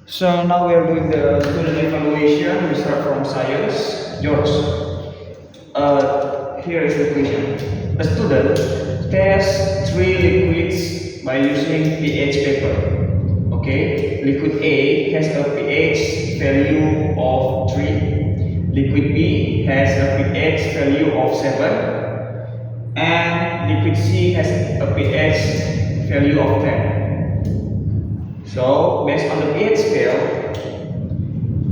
So now we are doing the student evaluation. We start from science. George, here is the question. A student tests three liquids by using pH paper. Okay, liquid A has a pH value of 3. Liquid B has a pH value of 7. And liquid C has a pH value of 10. So, based on the pH scale,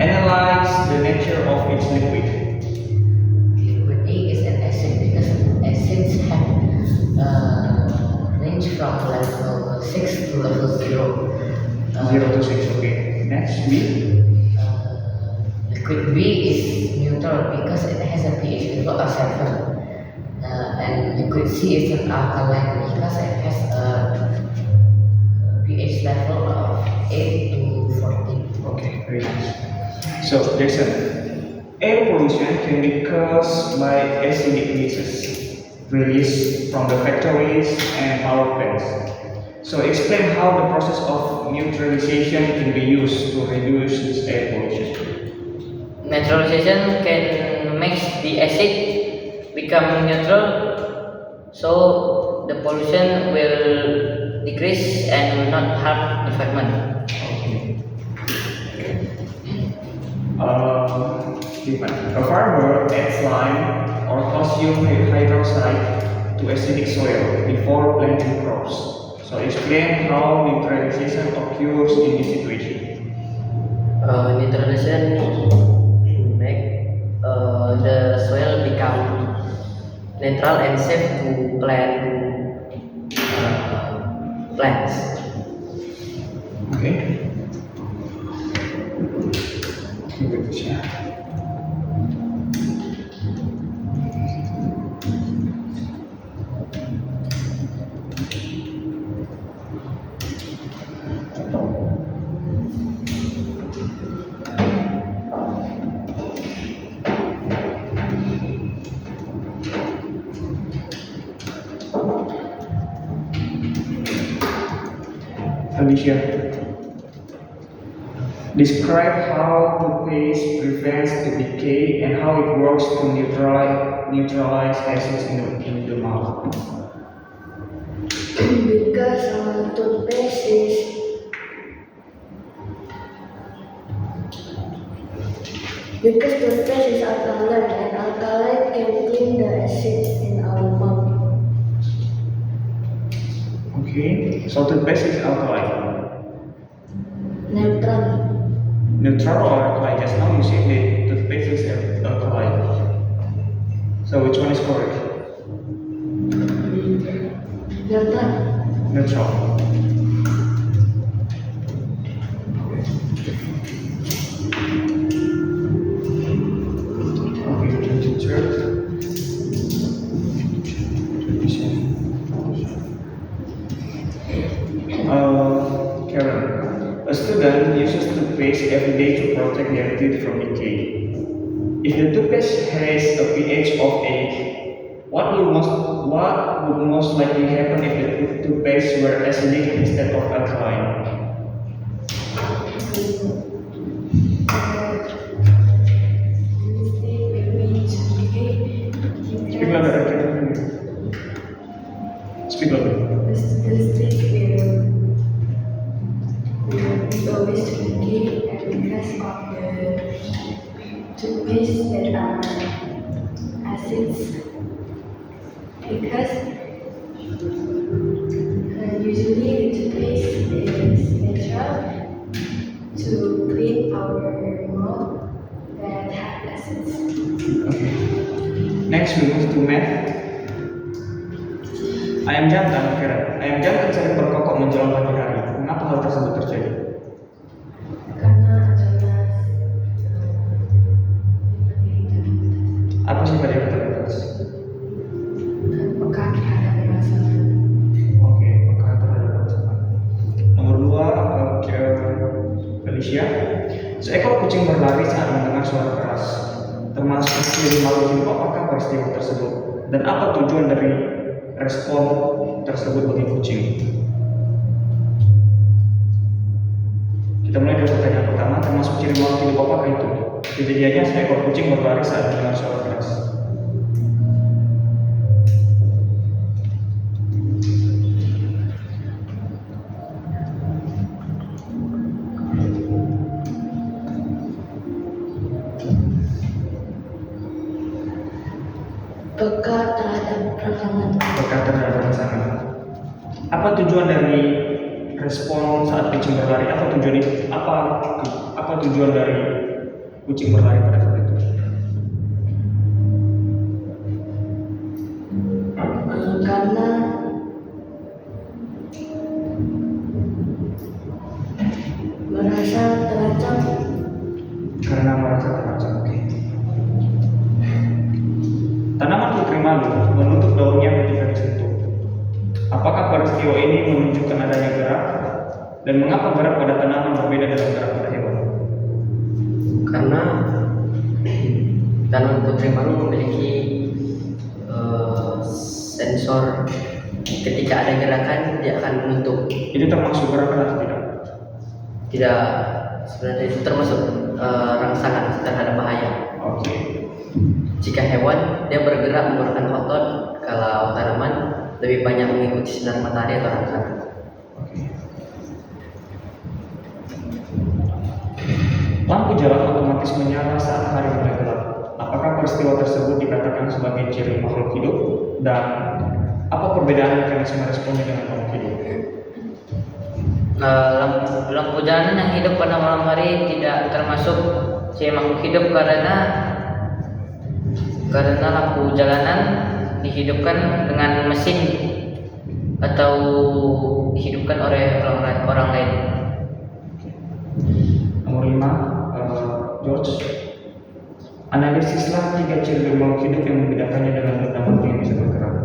analyze the nature of each liquid. Liquid A is an acid because acids have range from level 6 to level 0. 0 to 6, okay. Next, B. Liquid B is neutral because it has a pH level of 7. And liquid C is an alkaline because it has a pH level of 8 to 14. Okay, very nice. So, Jason, air pollution can be caused by acidic gases released from the factories and power plants. So, explain how the process of neutralization can be used to reduce this air pollution. Neutralization can make the acid become neutral, so the pollution will decrease and will not harm the environment. Okay. A farmer adds lime or calcium hydroxide to acidic soil before planting crops. So explain how neutralization occurs in this situation. Neutralization make the soil become neutral and safe to plant plants. Okay. Berikutnya. Alicia, describe how toothpaste prevents the decay and how it works to neutralize acids in the mouth. Because toothpaste is alkaline and alkaline can clean the acids in our mouth. Okay, so toothpaste is alkaline. Neutral. Neutral or alkaline? Just now you said that toothpaste is alkaline. So which one is correct? Neutral. Neutral. Okay, 23rd. 27. Karen, a student uses toothpaste every day to protect their teeth from decay. If the toothpaste has a pH of 8, what would most likely happen if the toothpaste were acidic instead of alkaline? Speak louder, I can't hear you. Speak louder. The stick will always decay, and because of the toothpaste that are acids, because usually the toothpaste is natural to clean our mouth that have acids. Okay. Next we move to math. Ayam jantan, Karen. Ayam jantan sering berkokok menjelang pagi hari. Mengapa hal tersebut terjadi? Karena adanya Apa sih pada aktivitas? peka terhadap perasaan. Oke, peka terhadap pasangan. Nomor 2, Felicia. Seekor kucing berlari saat mendengar suara keras. Termasuk ciri malu itu apakah peristiwa tersebut? Dan apa tujuan dari respon tersebut bagi kucing? Kita mulai dari pertanyaan termasuk ciri makhluk hidup apakah itu? Kejadiannya seekor kucing berlari saat mendengar suara keras. Peka terhadap rangsangan. Peka terhadap rangsangan. Apa tujuan dari respon saat kucing berlari? Apa tujuan itu? Apa tujuan dari kucing berlari pada saat itu? Karena merasa terancam. Karena merasa terancam. Oke. Tanaman putri malu menutup daunnya ketika disentuh. Apakah peristiwa ini menunjukkan adanya gerak? Dan mengapa gerak pada tanaman berbeda dengan gerak pada hewan? Karena tanaman putri malu memiliki sensor. Ketika ada gerakan dia akan menutup. Itu termasuk gerakan atau tidak? Tidak, sebenarnya itu termasuk rangsangan terhadap bahaya. Oke. Jika hewan dia bergerak menggunakan otot, kalau tanaman lebih banyak mengikuti sinar matahari atau rangsangan. Lampu jalan otomatis menyala saat hari mulai gelap. Apakah peristiwa tersebut dikatakan sebagai ciri makhluk hidup? Dan apa perbedaan mekanisme responnya dengan makhluk hidup? Lampu jalanan yang hidup pada malam hari tidak termasuk ciri makhluk hidup karena lampu jalanan dihidupkan dengan mesin atau dihidupkan oleh orang lain. Nomor 5, George. Analisislah 3 ciri makhluk hidup yang membedakannya dengan benda makhluk yang bisa bergerak.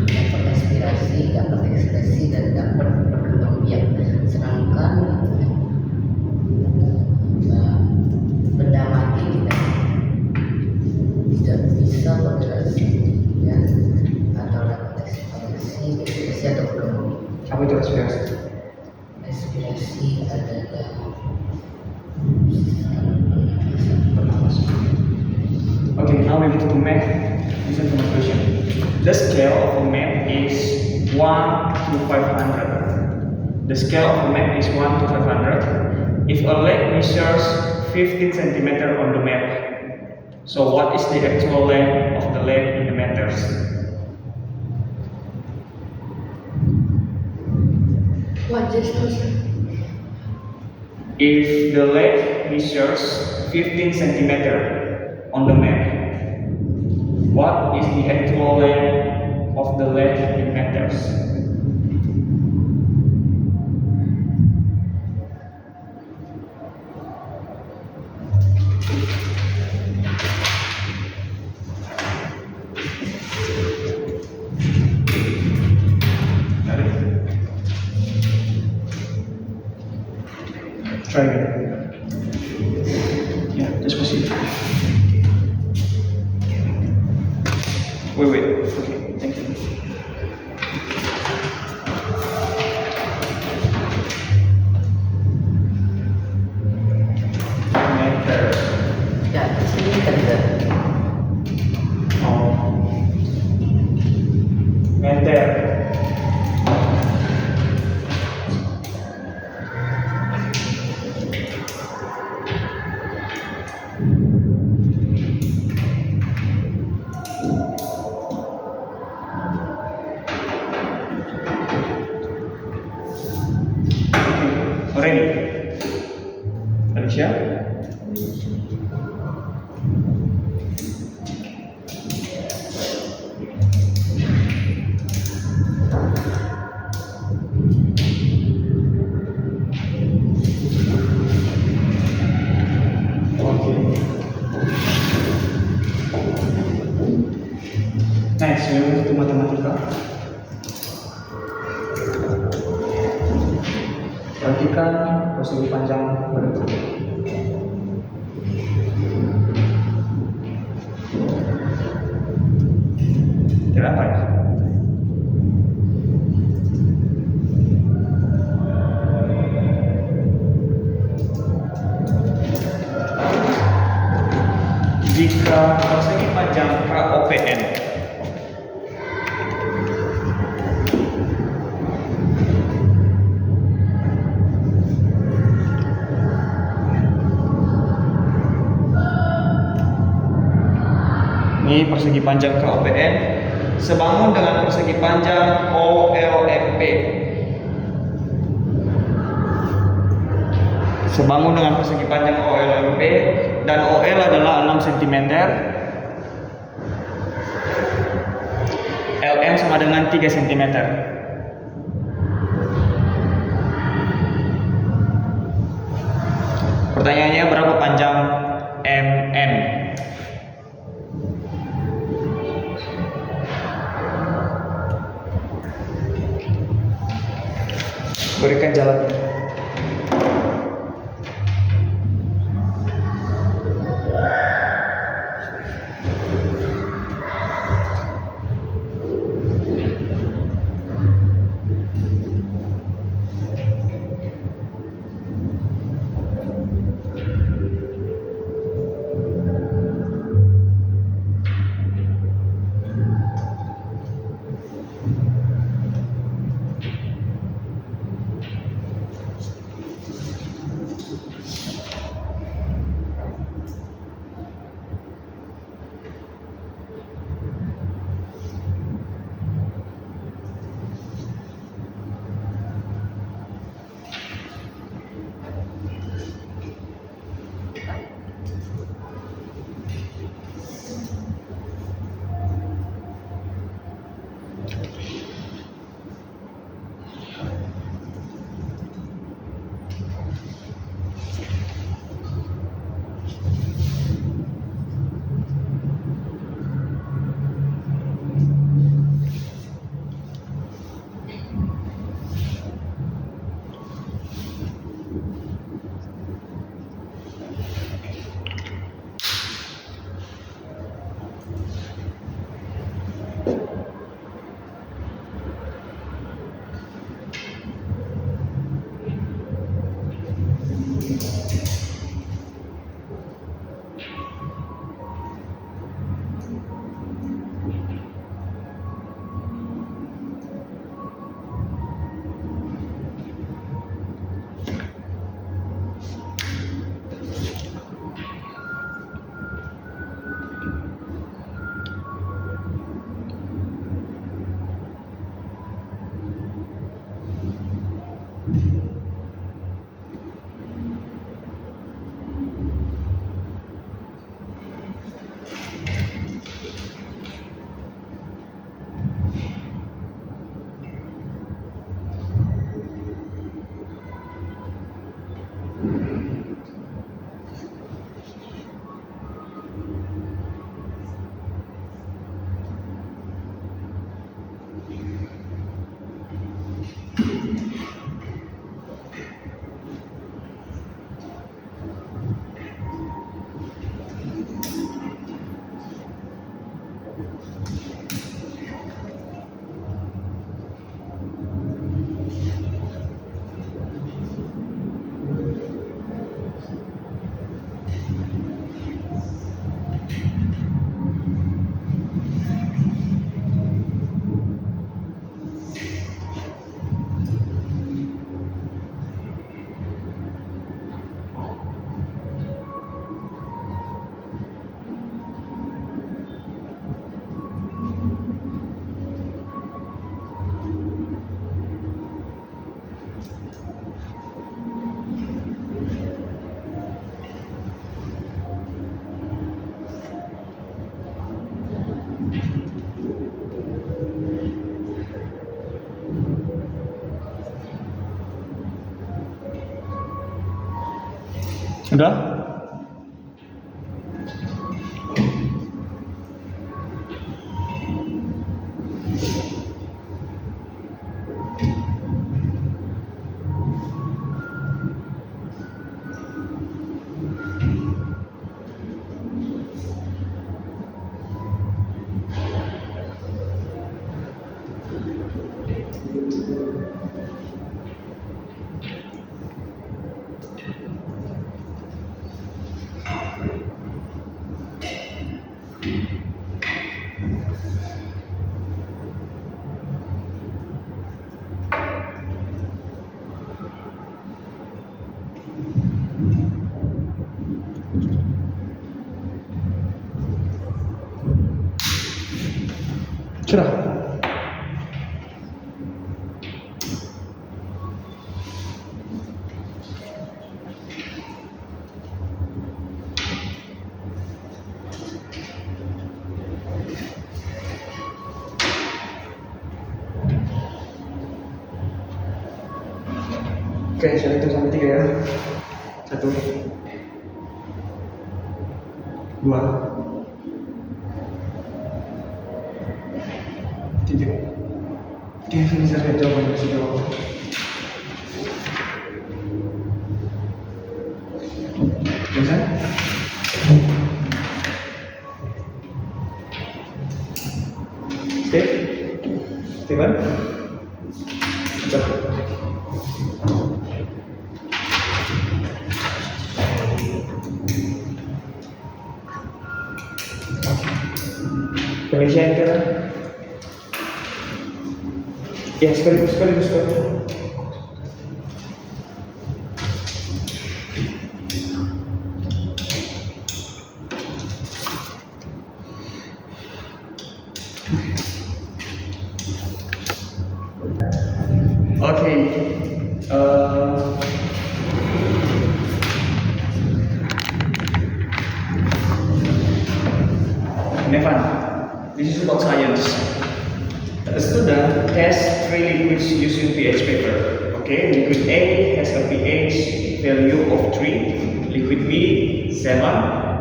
Dapat aspirasi, dapat ekspresi, dan dapat berkembang biak. Sedangkan benda mati tidak bisa bergerak sendirian atau dapat ekspresi atau berkembang. Apa itu respirasi? Aspirasi adalah Okay, now we move to math. Listen to my question. The scale of a map is 1 to 500. The scale of a map is 1 to 500. If a lake measures 15 centimeter on the map, so what is the actual length of the lake in the meters? What distance? If the lake measures 15 centimeter on the map, what is the actual length of the lake in meters? Try again. Yeah, just proceed. Wait. Okay, thank you. Meter. ya di sini kan Oh. Meter. Ready? Alicia? Next, we move to matematika. Perhatikan persegi panjang berikut. Tidak apa ya? persegi panjang KOPN. Ini persegi panjang KOPN sebangun dengan persegi panjang OLMP. Sebangun dengan persegi panjang OLMP dan OL adalah 6 cm. LM sama dengan 3 cm. Pertanyaannya berapa panjang MN? Berikan jalannya. Udah? Sudah. Oke, sudah hitung sampai 3 ya. 1, 2, 3. Oke, ini saya lihat jawabannya sudah. Bisa? Steve? Steven? Coba. Pengisian kan? Ya, sekaligus. Okay. Nevan, this is about science. A student tests 3 liquids using pH paper. Okay, liquid A has a pH value of 3, liquid B 7,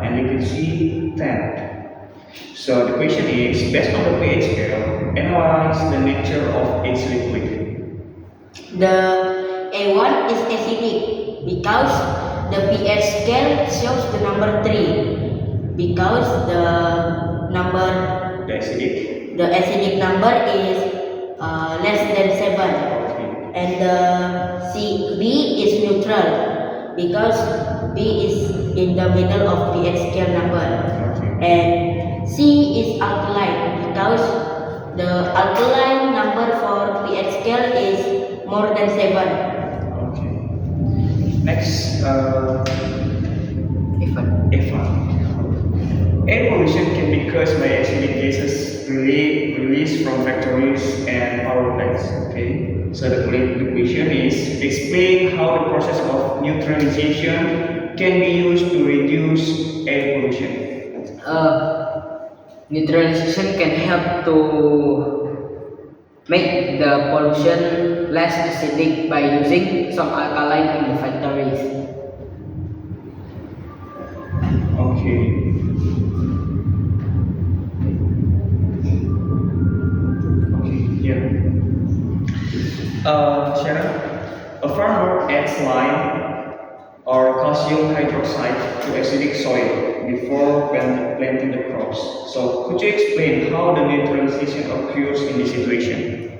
and liquid C 10. So the question is, based on the pH scale, analyze the nature of each liquid. The A1 is acidic because the pH scale shows the number 3 because the acidic number is less than 7, and the B is neutral because B is in the middle of pH scale number, and C is alkaline because the alkaline number for pH scale is more than 7. Okay. Next, Eva. Air pollution can be caused by acidic gases released from factories and power plants. Okay. So the question is, explain how the process of neutralization can be used to reduce air pollution. Neutralization can help to make the pollution less acidic by using some alkaline in the factories. Okay. Sharon, a farmer adds lime or calcium hydroxide to acidic soil before planting the crops. So, could you explain how the neutralization occurs in this situation?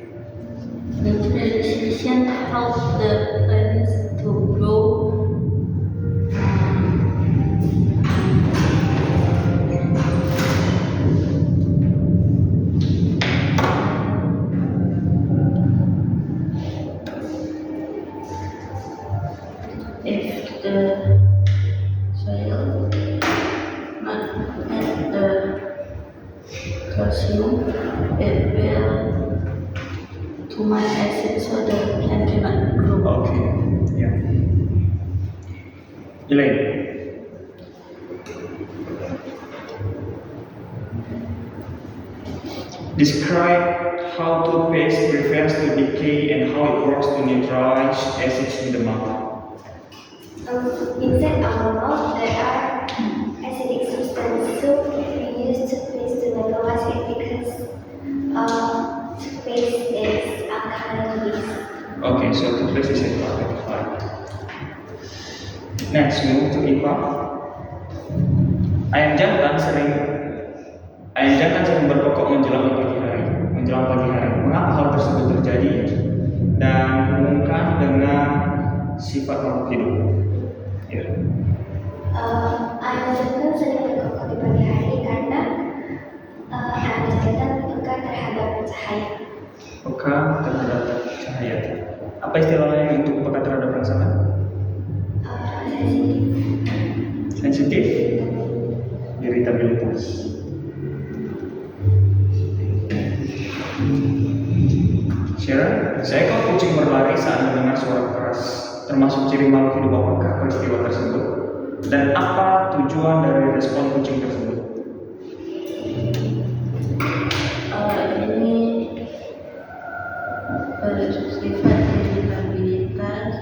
Neutralization helps the plants to grow. If the soil not has the calcium, it will too much acid, so the plant cannot grow. Okay. Yeah. Elaine. Describe how toothpaste prevents the decay and how it works to neutralize acids in the mouth. Inside our mouth, there are acidic substances, so we use toothpaste to neutralize it because toothpaste is alkaline base. Okay, so toothpaste is alkaline. Fine. Next, move to IPA. Ayam jantan sering berkokok menjelang pagi hari. Mengapa hal tersebut terjadi? Dan hubungkan dengan sifat makhluk hidup. Yeah. Ayam jantan sering berkokok di pagi hari karena ayam jantan peka terhadap cahaya. Peka terhadap cahaya. Apa istilahnya untuk peka terhadap rangsangan? Sensitif. Irritabilitas. termasuk ciri makhluk hidup apakah peristiwa tersebut? Dan apa tujuan dari respon kucing tersebut? Ini bersifat iritabilitas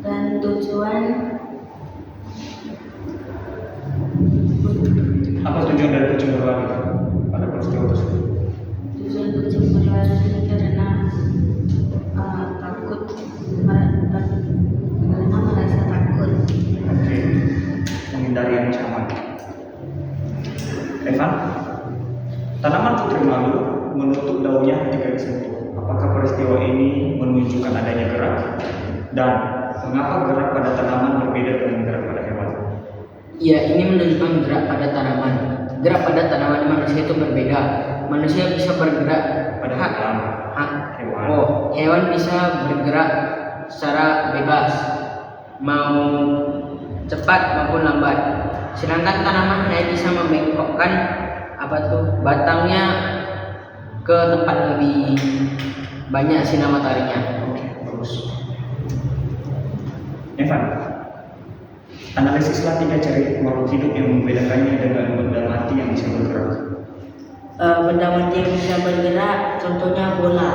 dan tujuan Apa tujuan dari kucing berlari pada peristiwa tersebut? tujuan kucing berlari karena takut karena merasa takut. Oke, menghindari ancaman. Evan, tanaman putri malu menutup daunnya ketika disentuh. Apakah peristiwa ini menunjukkan adanya gerak? Dan mengapa gerak pada tanaman berbeda dengan gerak pada hewan? Ya, ini menunjukkan gerak pada tanaman. Gerak pada tanaman manusia itu berbeda. Manusia bisa bergerak Pada hewan. Oh, hewan bisa bergerak secara bebas, mau cepat maupun lambat. Sedangkan tanaman hanya bisa membengkokkan batangnya ke tempat lebih banyak sinar mataharinya. Oke, bagus. Evan, analisislah 3 ciri makhluk hidup yang membedakannya dengan benda mati yang bisa bergerak. Benda mati yang bisa bergerak, contohnya bola.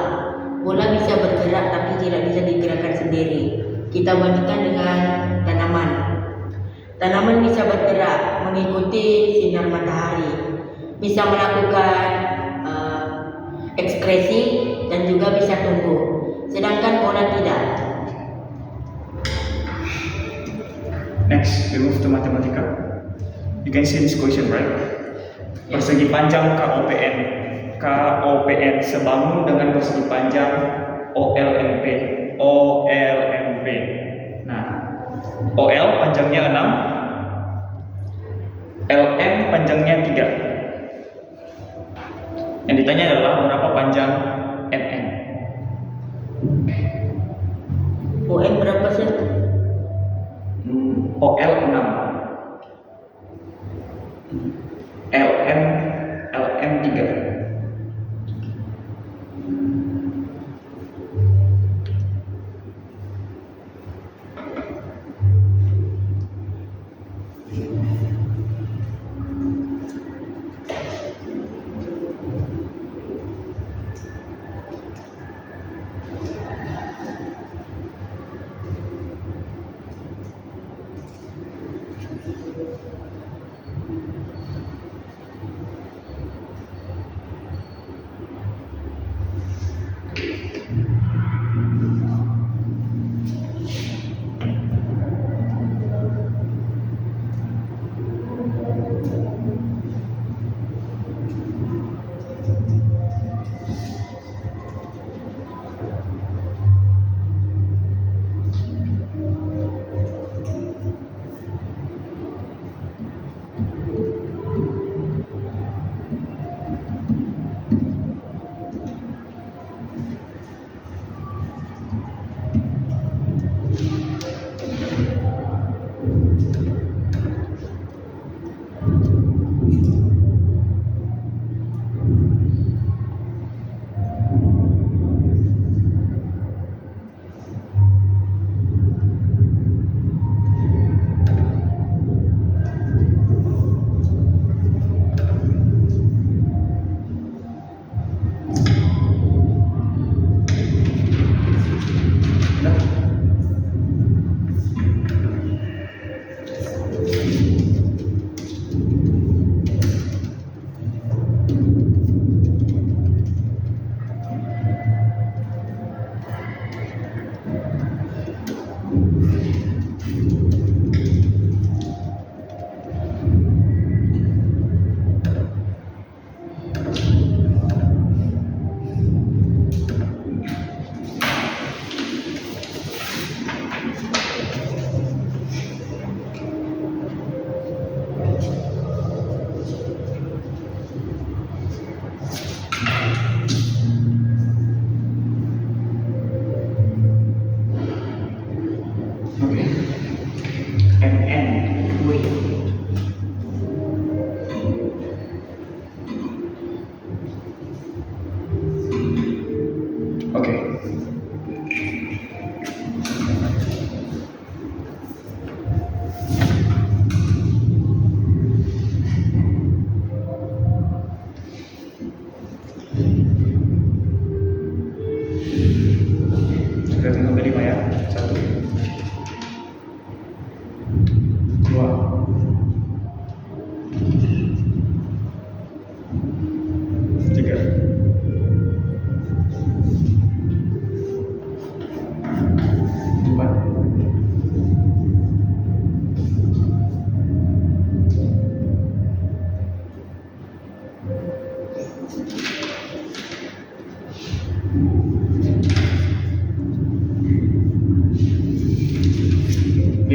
Bola bisa bergerak tapi tidak bisa digerakkan sendiri. Kita bandingkan dengan tanaman. Tanaman bisa bergerak mengikuti sinar matahari, bisa melakukan ekskresi dan juga bisa tumbuh. Sedangkan bola tidak. Next, we move to mathematika. You can see this question, right? Persegi panjang KOPN. KOPN sebangun dengan persegi panjang OLMP. OLMP. Nah, OL panjangnya 6, LM panjangnya 3. Yang ditanya adalah berapa panjang NN? OM berapa sih? OL 6, LM 3.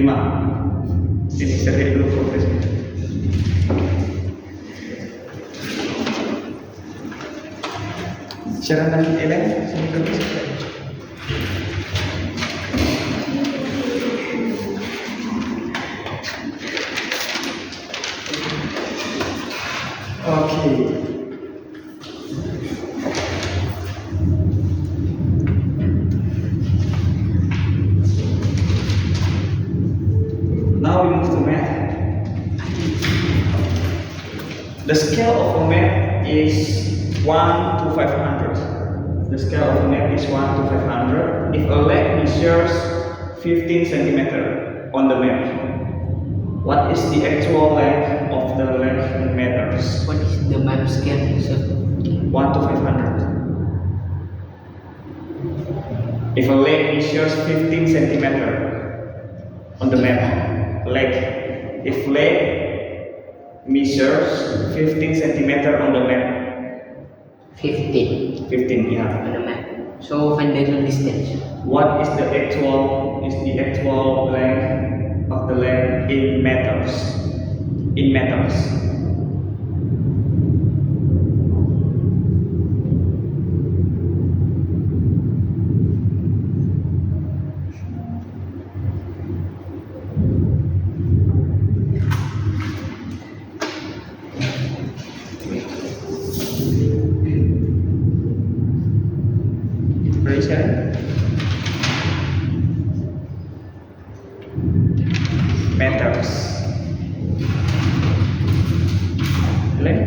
Sini saya lihat dulu progresnya. Sharon dan Ellen, sini progres. Okay. Now we move to math. The scale of a map is 1 to 500. The scale of a map is 1 to 500. If a leg measures 15 centimeter on the map, what is the actual length of the leg in meters? What is the map scale, sir? 1 to 500. If a leg measures 15 centimeter on the map, leg. If leg measures 15 centimeter on the map. 15 15, yeah. on the map. So find the distance. What is the actual length of the leg in meters? In meters. Ready, Sharon? Meters. Like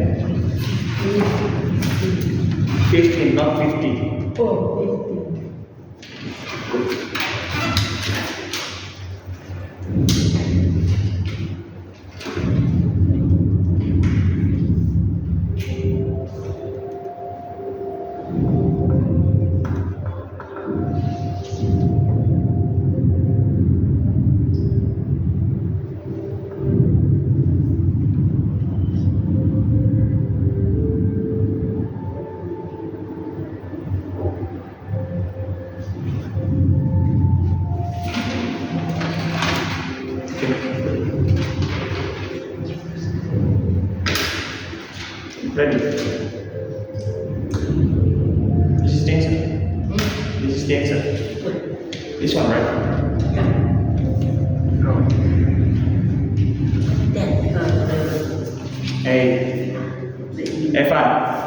15, not 50. Ready? This is the answer. This is the answer. This one, right? Then Hey, Evan.